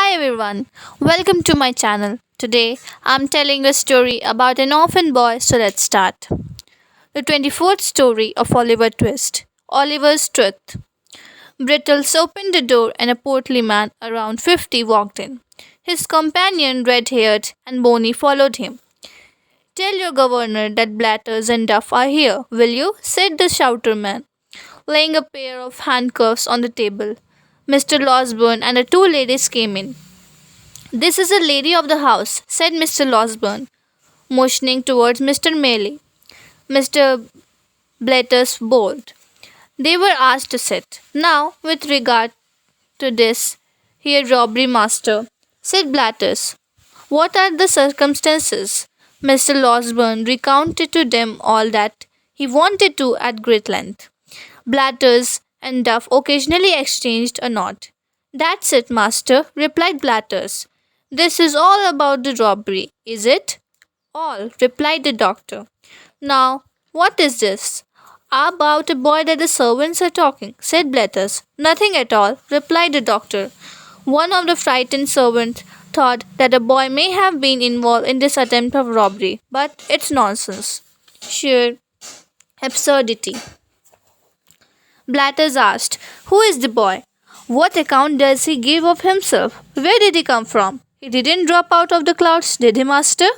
Hi everyone, welcome to my channel. Today I'm telling a story about an orphan boy, so let's start. The 24th story of Oliver Twist. Oliver's Truth. Brittles opened the door and a portly man around 50 walked in. His companion, red haired and bony, followed him. Tell your governor that Blatters and Duff are here, will you? Said the shouter man, laying a pair of handcuffs on the table. Mr. Losberne and the two ladies came in. This is a lady of the house, said Mr. Losberne, motioning towards Mr. Maylie. Mr. Blatters bowed. They were asked to sit. Now, with regard to this here robbery, master, said Blatters. What are the circumstances? Mr. Losberne recounted to them all that he wanted to at great length. Blatters and Duff occasionally exchanged a nod. That's it, master, replied Blatters. This is all about the robbery, is it? All, replied the doctor. Now, what is this? About a boy that the servants are talking, said Blathers. Nothing at all, replied the doctor. One of the frightened servants thought that a boy may have been involved in this attempt of robbery, but it's nonsense. Sheer absurdity. Blathers asked, Who is the boy? What account does he give of himself? Where did he come from? He didn't drop out of the clouds, did he, master?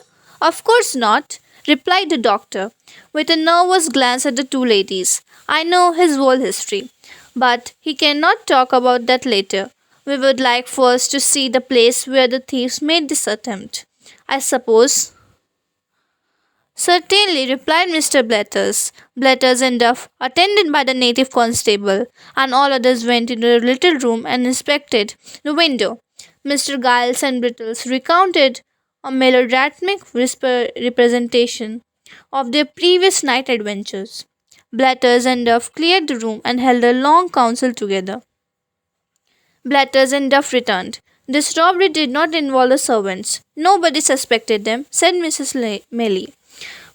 Of course not, replied the doctor, with a nervous glance at the two ladies. I know his whole history, but he cannot talk about that later. We would like first to see the place where the thieves made this attempt. I suppose. Certainly, replied Mr. Blathers. Blathers and Duff, attended by the native constable, and all others went into the little room and inspected the window. Mr. Giles and Brittles recounted a melodramatic representation of their previous night adventures. Blathers and Duff cleared the room and held a long council together. Blathers and Duff returned. This robbery did not involve the servants. Nobody suspected them, said Mrs. Maylie.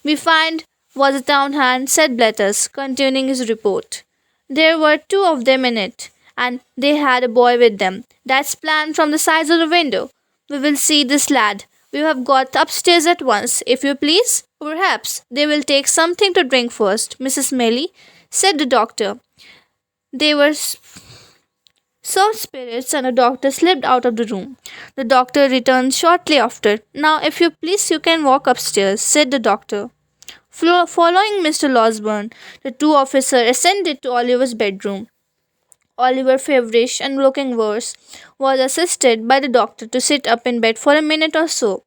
We find was a town hand, said Blathers, continuing his report. There were two of them in it, and they had a boy with them. That's planned from the sides of the window. We will see this lad. We have got upstairs at once, if you please. Perhaps they will take something to drink first, Mrs. Maylie, said the doctor. They were served spirits, and the doctor slipped out of the room. The doctor returned shortly after. Now, if you please, you can walk upstairs, said the doctor. Following Mr. Losberne, the two officers ascended to Oliver's bedroom. Oliver, feverish and looking worse, was assisted by the doctor to sit up in bed for a minute or so.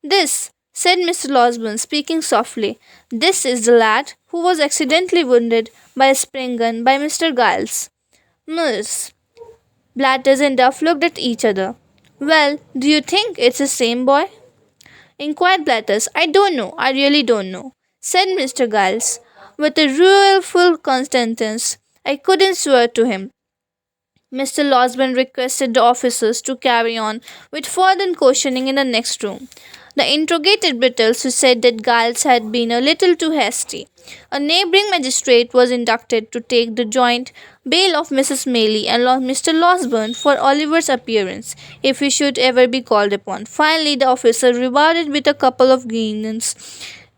This, said Mr. Losberne, speaking softly, this is the lad who was accidentally wounded by a spring gun by Mr. Giles. Miss. Blathers and Duff looked at each other. Well, do you think it's the same boy? Inquired Blathers. I don't know. I really don't know, said Mr. Giles, with a rueful constantness. I couldn't swear to him. Mr. Losberne requested the officers to carry on with further questioning in the next room. The interrogated Brittles, who said that Giles had been a little too hasty. A neighbouring magistrate was inducted to take the joint bail of Mrs. Maylie and Mr. Losberne for Oliver's appearance, if he should ever be called upon. Finally, the officer, rewarded with a couple of guineas,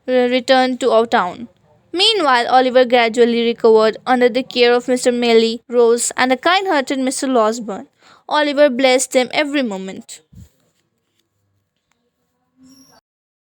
returned to our town. Meanwhile, Oliver gradually recovered under the care of Mr. Maylie, Rose, and the kind-hearted Mr. Losberne. Oliver blessed them every moment.